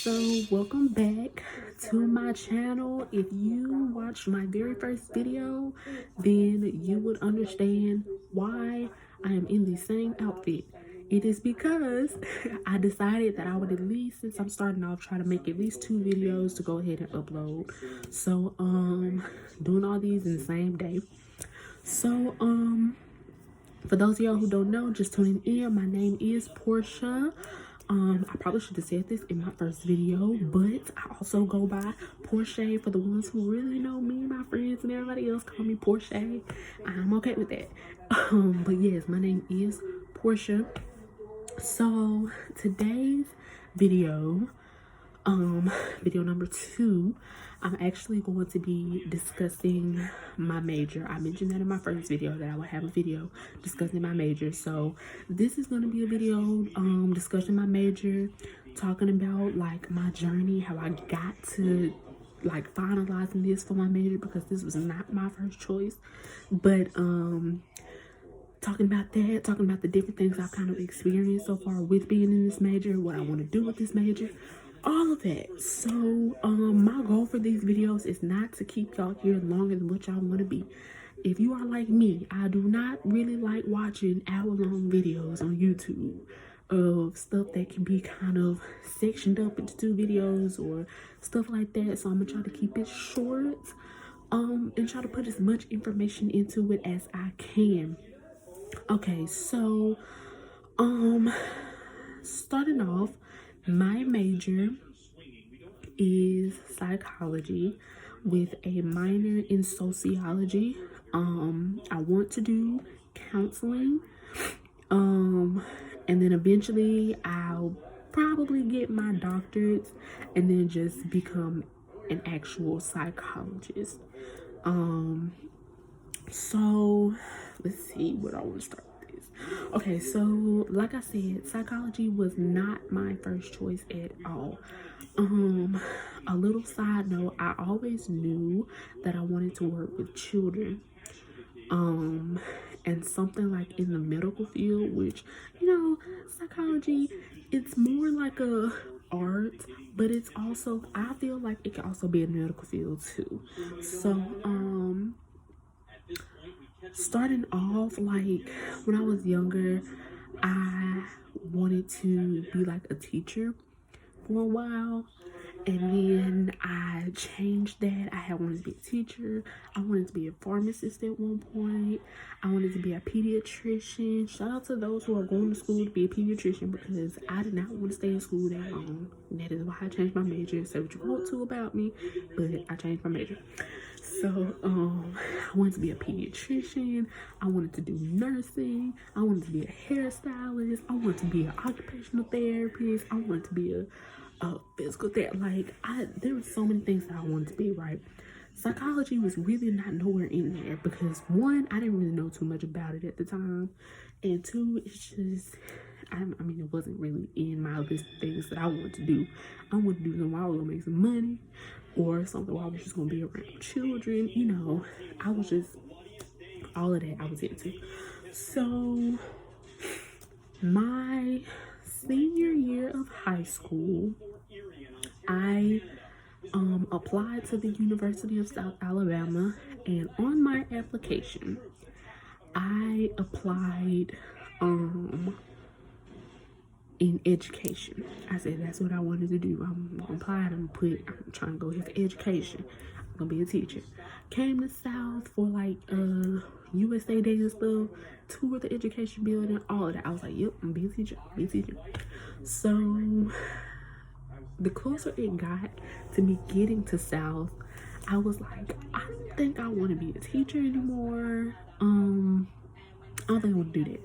So welcome back to my channel. If you watched my very first video, then you would understand why I am in the same outfit. It is because I decided that I would, at least since I'm starting off, try to make at least 2 videos to go ahead and upload. So doing all these in the same day. So for those of y'all who don't know, just tuning in, my name is Portia. I probably should have said this in my first video, but I also go by Portia. For the ones who really know me, my friends and everybody else call me Portia. I'm okay with that. But yes, my name is Portia. So today's video, video number 2, I'm actually going to be discussing my major. I mentioned that in my first video that I would have a video discussing my major. So this is going to be a video discussing my major, talking about like my journey, how I got to like finalizing this for my major, because this was not my first choice. But talking about that, talking about the different things I've kind of experienced so far with being in this major, what I want to do with this major, all of that. So my goal for these videos is not to keep y'all here longer than what y'all want to be. If you are like me, I do not really like watching hour-long videos on YouTube of stuff that can be kind of sectioned up into 2 videos or stuff like that. So I'm gonna try to keep it short and try to put as much information into it as I can. Okay, so starting off, my major is psychology with a minor in sociology. I want to do counseling, and then eventually I'll probably get my doctorates and then just become an actual psychologist. So let's see what I want to start with this. Okay, so like I said, psychology was not my first choice at all. A little side note, I always knew that I wanted to work with children. And something like in the medical field, which, you know, psychology, it's more like a art, but it's also, I feel like it can also be a medical field too. So starting off, like when I was younger, I wanted to be like a teacher for a while, and then I changed that. I had wanted to be a teacher. I wanted to be a pharmacist at one point. I wanted to be a pediatrician. Shout out to those who are going to school to be a pediatrician, because I did not want to stay in school that long. And that is why I changed my major. Say what you want to about me, but I changed my major. So I wanted to be a pediatrician. I wanted to do nursing. I wanted to be a hairstylist. I wanted to be an occupational therapist. I wanted to be a physical therapist. Like, there were so many things that I wanted to be, right? Psychology was really not nowhere in there because, one, I didn't really know too much about it at the time, and 2, it's just, I mean, it wasn't really in my list of things that I wanted to do. I wanted to do something where I was gonna make some money, or something where I was just gonna be around children. You know, I was just, all of that I was into. So my senior year of high school, I applied to the University of South Alabama, and on my application I applied in education. I said that's what I wanted to do. I'm gonna apply and I'm trying to go here for education. I'm gonna be a teacher. Came to South for like USA Day and stuff, toured the education building, all of that. I was like, yep, I'm gonna be a teacher, be a teacher. So the closer it got to me getting to South, I was like, I don't think I want to be a teacher anymore. I don't think I want to do that.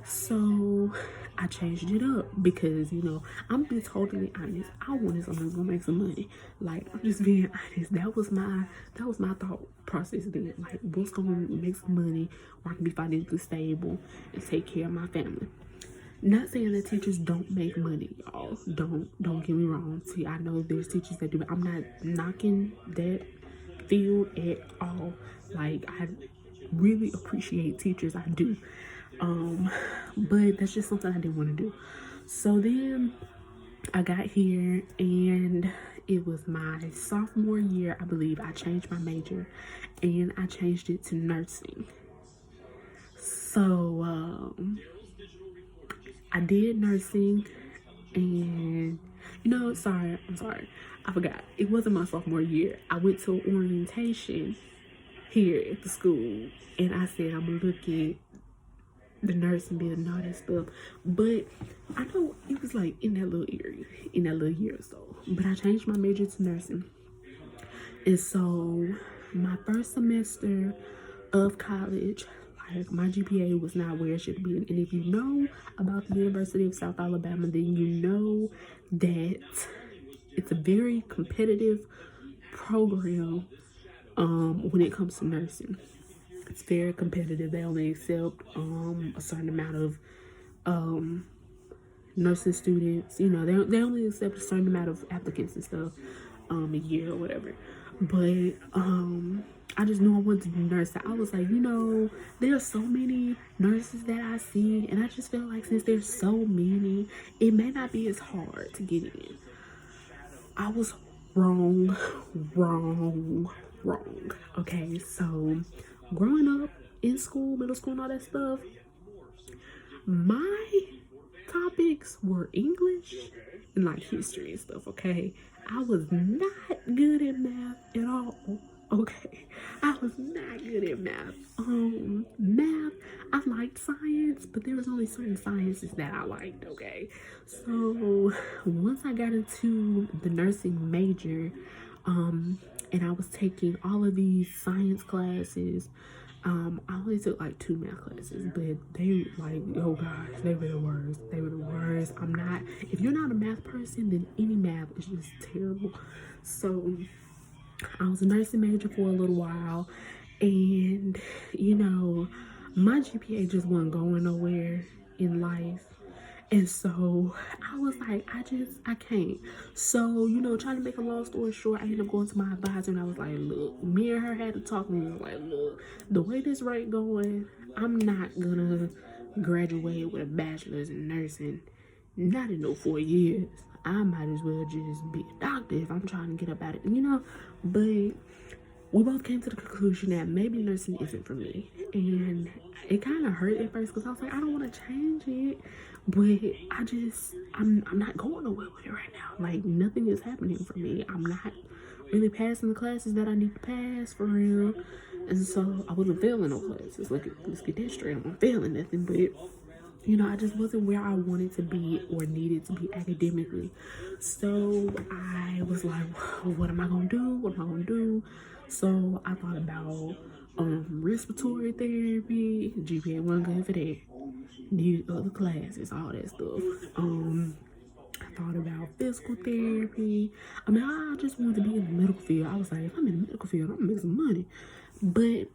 So I changed it up because, you know, I'm being totally honest. I wanted something that's gonna make some money. Like, I'm just being honest. That was my thought process then. Like, what's gonna make some money where I can be financially stable and take care of my family. Not saying that teachers don't make money, y'all. Don't get me wrong. See, I know there's teachers that do it. I'm not knocking that field at all. Like, I really appreciate teachers, I do. But that's just something I didn't want to do. So then I got here and it was my sophomore year, I believe. I changed my major and I changed it to nursing. So I did nursing, and I'm sorry, I forgot. It wasn't my sophomore year. I went to orientation here at the school, and I said I'm gonna look at the nursing bit and all that stuff. But I know it was like in that little area, in that little year or so. But I changed my major to nursing, and so my first semester of college, like my GPA was not where it should be. And if you know about the University of South Alabama, then you know that it's a very competitive program when it comes to nursing. It's very competitive. They only accept a certain amount of nursing students. You know, they only accept a certain amount of applicants and stuff a year or whatever. But I just knew I wanted to be a nurse. I was like, there are so many nurses that I see, and I just feel like since there's so many, it may not be as hard to get in. I was wrong. Okay, so growing up in school, middle school, and all that stuff, my topics were English and like history and stuff. Okay, I was not good at math at all. Okay, I was not good at math. I liked science, but there was only certain sciences that I liked. Okay, so once I got into the nursing major, and I was taking all of these science classes. I only took like 2 math classes, but they oh gosh, they were the worst. They were the worst. If you're not a math person, then any math is just terrible. So I was a nursing major for a little while, and my GPA just wasn't going nowhere in life. And so I was like, I can't. So, trying to make a long story short, I ended up going to my advisor and I was like, look, me and her had to talk, and we was like, look, the way this rate going, I'm not gonna graduate with a bachelor's in nursing, not in no 4 years. I might as well just be a doctor if I'm trying to get up at it, But we both came to the conclusion that maybe nursing isn't for me. And it kind of hurt at first because I was like, I don't want to change it. But I'm not going nowhere with it right now. Like, nothing is happening for me. I'm not really passing the classes that I need to pass for real. And so I wasn't failing no classes. Let's get that straight. I'm not failing nothing. But, I just wasn't where I wanted to be or needed to be academically. So I was like, what am I going to do? So I thought about respiratory therapy. GPA wasn't good for that. Needed other classes, all that stuff. I thought about physical therapy. I just wanted to be in the medical field. I was like, if I'm in the medical field, I'm gonna make some money. But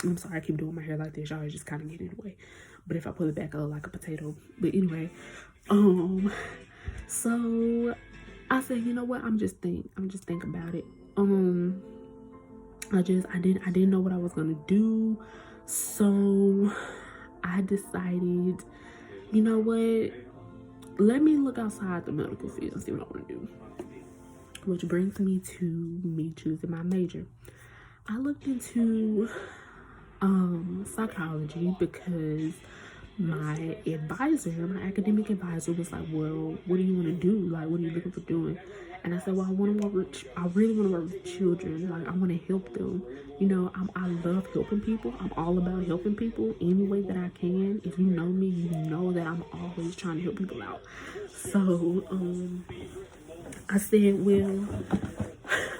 I'm sorry I keep doing my hair like this. Y'all just kind of get in the way. But if I pull it back, I look like a potato. But anyway, so I said, you know what? I'm just think about it. I didn't know what I was gonna do. So I decided, you know what? Let me look outside the medical field and see what I want to do. Which brings me to me choosing my major. I looked into psychology because my academic advisor was like, well, what do you want to do? Like, what are you looking for doing? And I said, well, I really want to work with children. Like, I want to help them. I love helping people. I'm all about helping people any way that I can. If you know me, you know that I'm always trying to help people out. So, I said, well,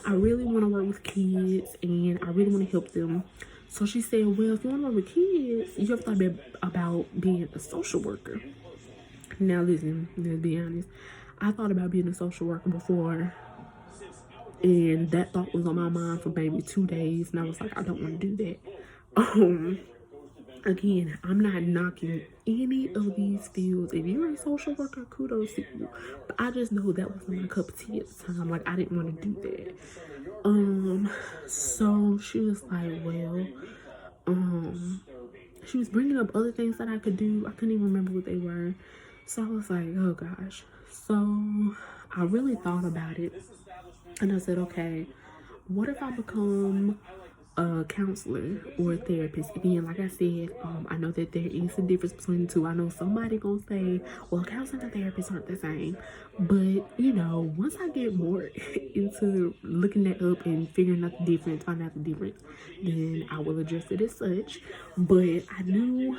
I really want to work with kids and I really want to help them. So she said, well, if you want to work with kids, you have to thought about being a social worker. Now, listen, let's be honest. I thought about being a social worker before, and that thought was on my mind for maybe 2 days, and I was like, I don't want to do that. Again, I'm not knocking any of these fields. If you're a social worker, kudos to you. But I just know that wasn't my cup of tea at the time. Like, I didn't want to do that. So she was like, well, she was bringing up other things that I could do. I couldn't even remember what they were. So I was like, oh gosh. So I really thought about it, and I said, okay, what if I become a counselor or a therapist? Again, like I said, I know that there is a difference between the two. I know somebody gonna say, well, counseling and therapist aren't the same. But, you know, once I get more into looking that up and figuring out the difference, finding out the difference, then I will address it as such. But I knew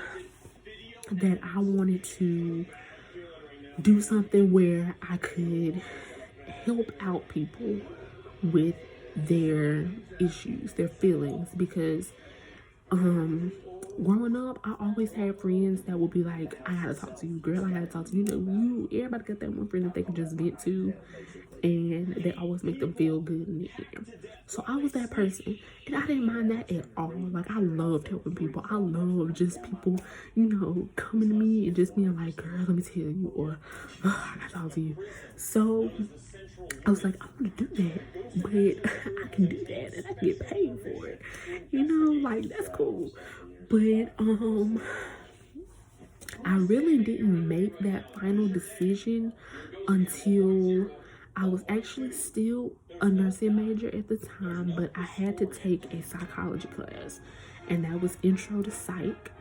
that I wanted to do something where I could help out people with their issues, their feelings, because growing up, I always had friends that would be like, I gotta talk to you, girl, I gotta talk to you. You know, everybody got that one friend that they can just vent to, and they always make them feel good in the air. So I was that person, and I didn't mind that at all. Like, I loved helping people. I love just people, you know, coming to me and just being like, girl, let me tell you, or oh, I gotta talk to you. So I was like, I want to do that, but I can do that and I can get paid for it. You know, like, that's cool. But I really didn't make that final decision until I was actually still a nursing major at the time, but I had to take a psychology class, and that was Intro to Psych.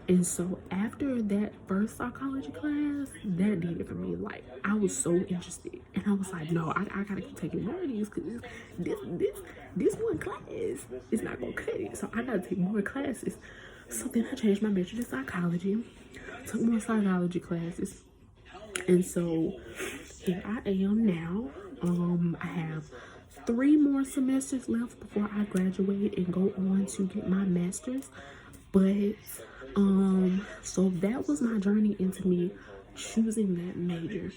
And so after that first psychology class, that did it for me. Like, I was so interested, and I was like, no, I gotta keep taking more of these, because this one class is not gonna cut it. So I gotta take more classes. So then I changed my major to psychology, took more psychology classes, and so here I am now. I have 3 more semesters left before I graduate and go on to get my master's. But so that was my journey into me choosing that major.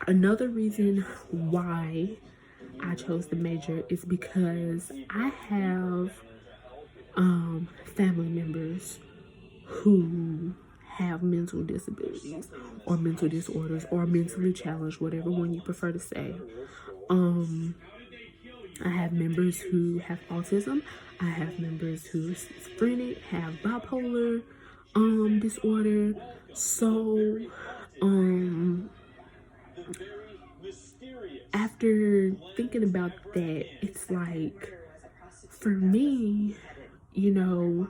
Another reason why I chose the major is because I have family members who have mental disabilities or mental disorders or mentally challenged, whatever one you prefer to say. I have members who have autism. I have members who are schizophrenic, have bipolar disorder. So after thinking about that, it's like, for me, you know,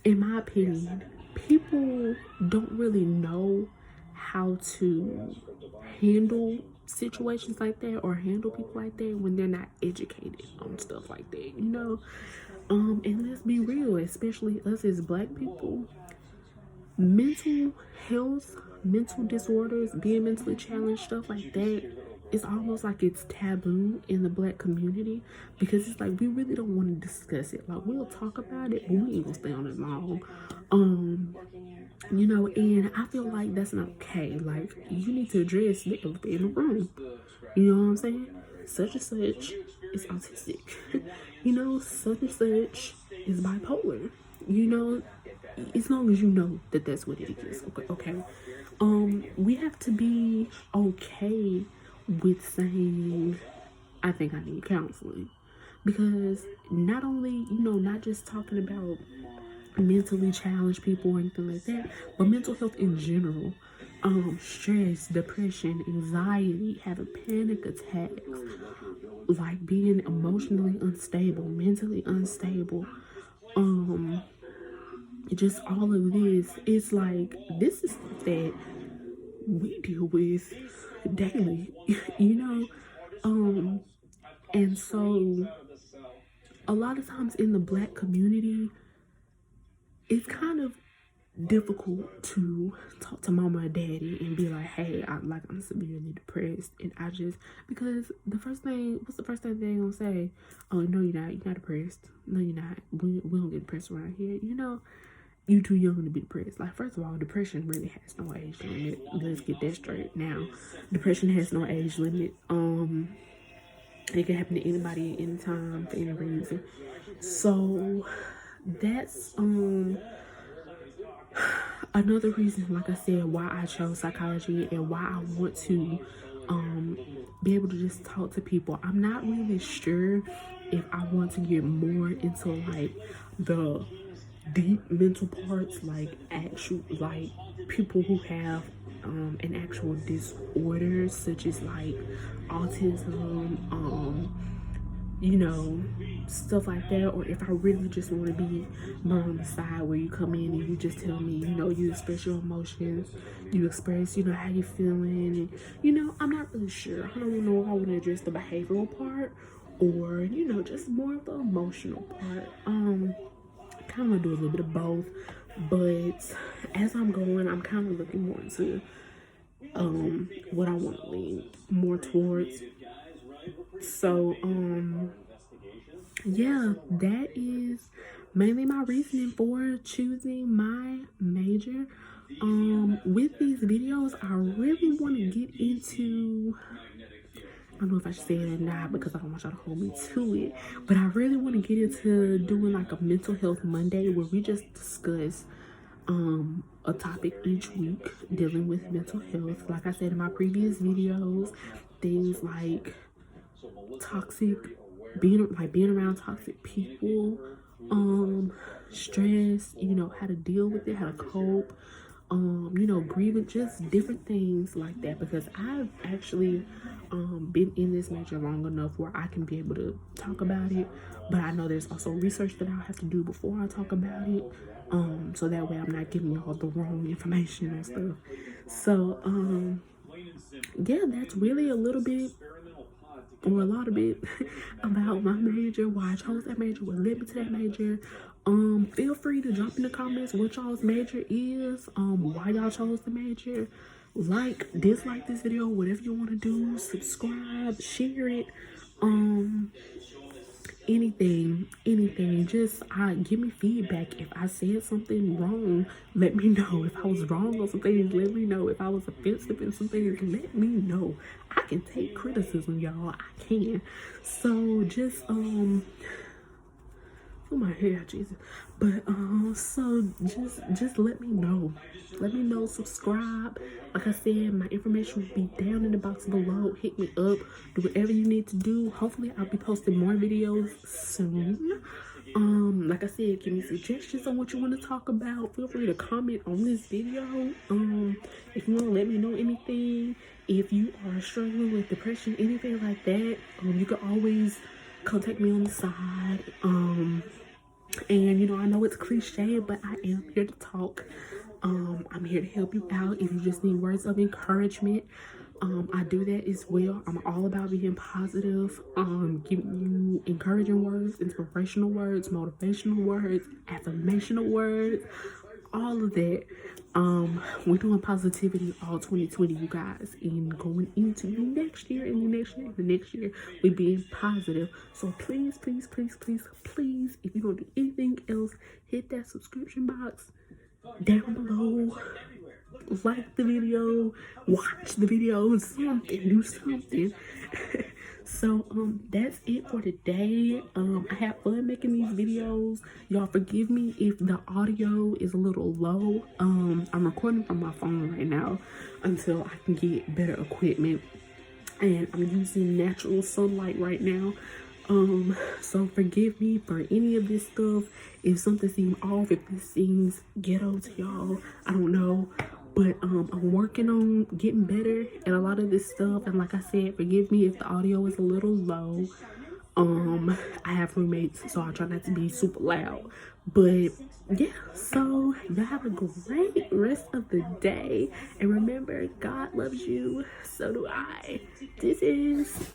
in my opinion, people don't really know how to handle situations like that or handle people like that when they're not educated on stuff like that, you know. And let's be real, especially us as Black people, mental health, mental disorders, being mentally challenged, stuff like that, it's almost like it's taboo in the Black community, because it's like we really don't want to discuss it. Like, we'll talk about it, but we ain't gonna stay on it long. You know, and I feel like that's not okay. Like, you need to address the elephant in the room. You know what I'm saying? Such and such is autistic. You know, such and such is bipolar. You know, as long as you know that that's what it is. Okay. We have to be okay with saying, I think I need counseling, because not only, you know, not just talking about mentally challenged people or anything like that, but mental health in general. Stress, depression, anxiety, having panic attacks, like being emotionally unstable, mentally unstable, just all of this. It's like, this is stuff that we deal with daily, you know. And so a lot of times in the Black community, it's kind of difficult to talk to mama or daddy and be like, hey, I'm severely depressed, and I just, because what's the first thing they're gonna say? Oh, no, you're not depressed. No, you're not. We don't get depressed around here, you know. You too young to be depressed. Like, first of all, depression really has no age limit. Let's get that straight now. Depression has no age limit. It can happen to anybody at any time for any reason. So that's another reason, like I said, why I chose psychology and why I want to be able to just talk to people. I'm not really sure if I want to get more into like the deep mental parts, like actual, like people who have an actual disorder such as like autism, you know, stuff like that. Or if I really just want to be more on the side where you come in and you just tell me, you know, you express your emotions, you express, you know, how you feeling, and you know, I'm not really sure. I don't know if I want to address the behavioral part or, you know, just more of the emotional part. Kind of do a little bit of both, but as I'm going, I'm kind of looking more into what I want to lean more towards. So yeah, that is mainly my reasoning for choosing my major. With these videos, I really want to get into, I don't know if I should say it or not because I don't want y'all to hold me to it, but I really want to get into doing like a mental health Monday where we just discuss a topic each week dealing with mental health. Like I said in my previous videos, things like toxic, being around toxic people, stress, you know, how to deal with it, how to cope, you know, grieving, just different things like that, because I've actually been in this major long enough where I can be able to talk about it, but I know there's also research that I'll have to do before I talk about it, so that way I'm not giving y'all the wrong information and stuff. So yeah, that's really a little bit or a lot of it about my major, why I chose that major, what led me to that major. Feel free to drop in the comments what y'all's major is, why y'all chose the major. Like, dislike this video, whatever you want to do. Subscribe, share it, anything. Just give me feedback. If I said something wrong, let me know. If I was wrong on some things, let me know. If I was offensive in some things, let me know. I can take criticism, y'all. I can. So just oh my hair, Jesus. But so just let me know. Let me know. Subscribe. Like I said, my information will be down in the box below. Hit me up. Do whatever you need to do. Hopefully I'll be posting more videos soon. Like I said, give me suggestions on what you want to talk about. Feel free to comment on this video. If you want to let me know anything, if you are struggling with depression, anything like that, you can always contact me on the side. And you know, I know it's cliche, but I am here to talk. I'm here to help you out if you just need words of encouragement. I do that as well. I'm all about being positive, giving you encouraging words, inspirational words, motivational words, affirmational words, all of that. We're doing positivity all 2020, you guys, and going into the next year and the next year, we're being positive. So please, if you don't do anything else, hit that subscription box down below, like the video, watch the video, do something. So that's it for today. I have fun making these videos. Y'all forgive me if the audio is a little low. I'm recording from my phone right now until I can get better equipment, and I'm using natural sunlight right now. So forgive me for any of this stuff. If something seems off, if this seems ghetto to y'all, I don't know. But I'm working on getting better at a lot of this stuff. And like I said, forgive me if the audio is a little low. I have roommates, so I try not to be super loud. But yeah, so y'all have a great rest of the day. And remember, God loves you. So do I. This is